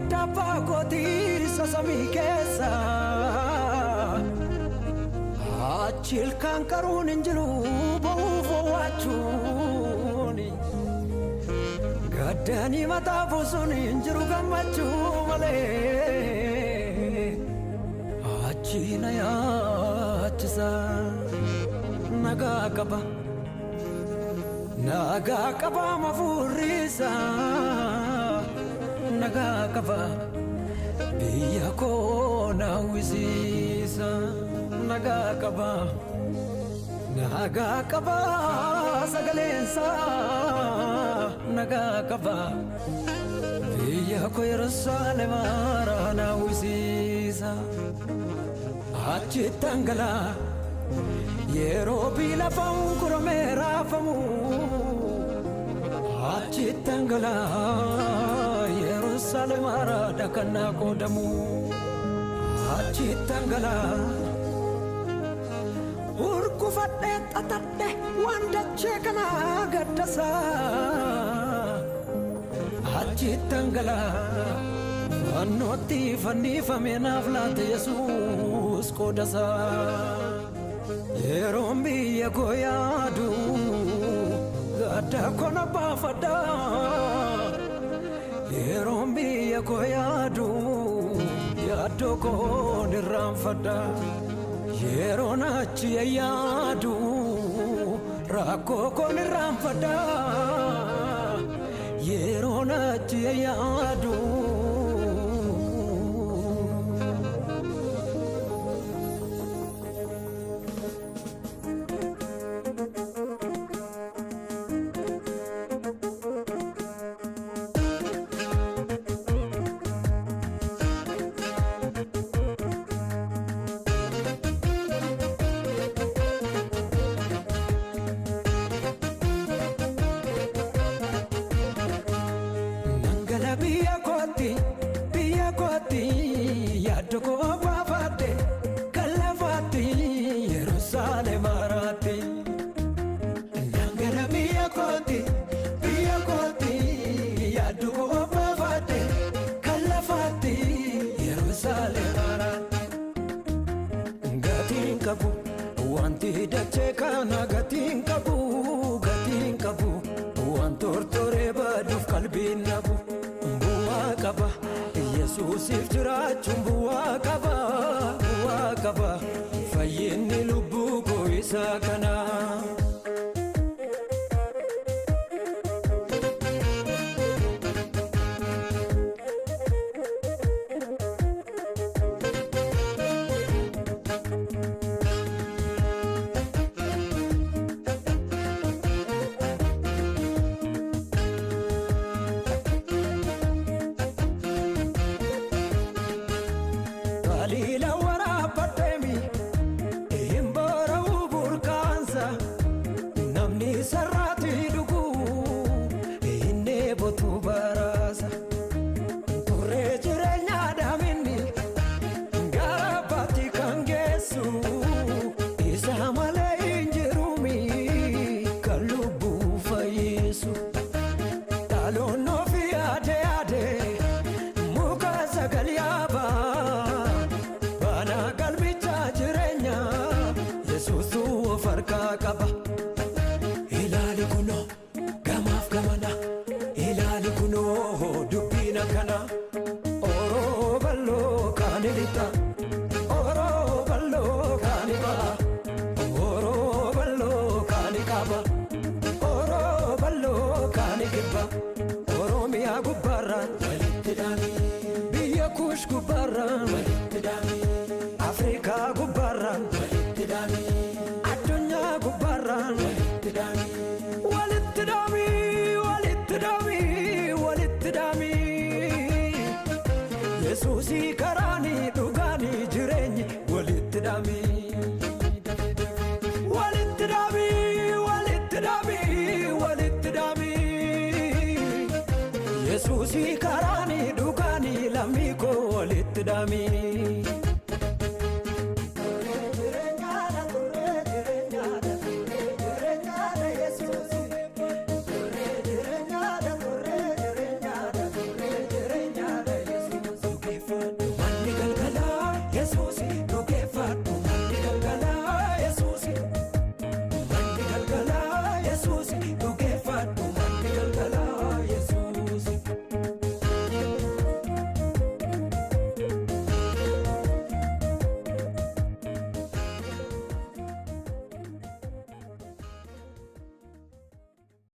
Badaba koti sasami kesa Achil kan karun injiru Bufo wachuni Gadani mata fusun injiru gamachu male Achina ya achisa Naga kaba mafurisa Naga kaba biya ko na wisisa Naga kaba sagalensa Naga kaba biya ko Yerusalem ara na wisisa Achitangala Yerobi la famu kuromera famu Achitangala Yerusalem ara dakana kodamu Achitangala Urku fatte tatadde wanda chekana gaddasa Achitangala Annoti fanni famena flate Jesus kodasa Yerombi ya goyadu Gada kona bafada Yerombi ya goyadu Yado koni ramfada Yerona chia yadu Rako koni ramfada Yerona chia yadu Biya koti yaddo ko bafate kalafati Yerusalem arati Nangara biya koti yaddo ko bafate kalafati Yerusalem arati Gatin kabu wanti dache kana gatin kabu wantortore baduf kalbin nabu Kaba Yesus iftirachun buwa kaba Fayyinni lubbu ko isa kana Lila wara patemi Imbara ubur kansa Namni sarati dugu Inne botu barasa Ture jirenya damini Gara pati kangesu Isa male injirumi Kalubu fayesu Talo no fi ade Muka sagaliyaba Galbicha jirenya Yesusu farka kaba Ilali kuno gamaf gamana Ilali kuno dubina kana Oro ballo kanilita Oro ballo kaniba Oro ballo kanikaba Oro ballo kanikiba Oro miya gubbaran Walittidami Biya kush gubbaran Walittidami Afrika gubbaran Walittidami Adunya gubbaran Walittidami Yesusi karani dugani jirenyi Walittidami Yesusi karani dugani lamiko Walittidami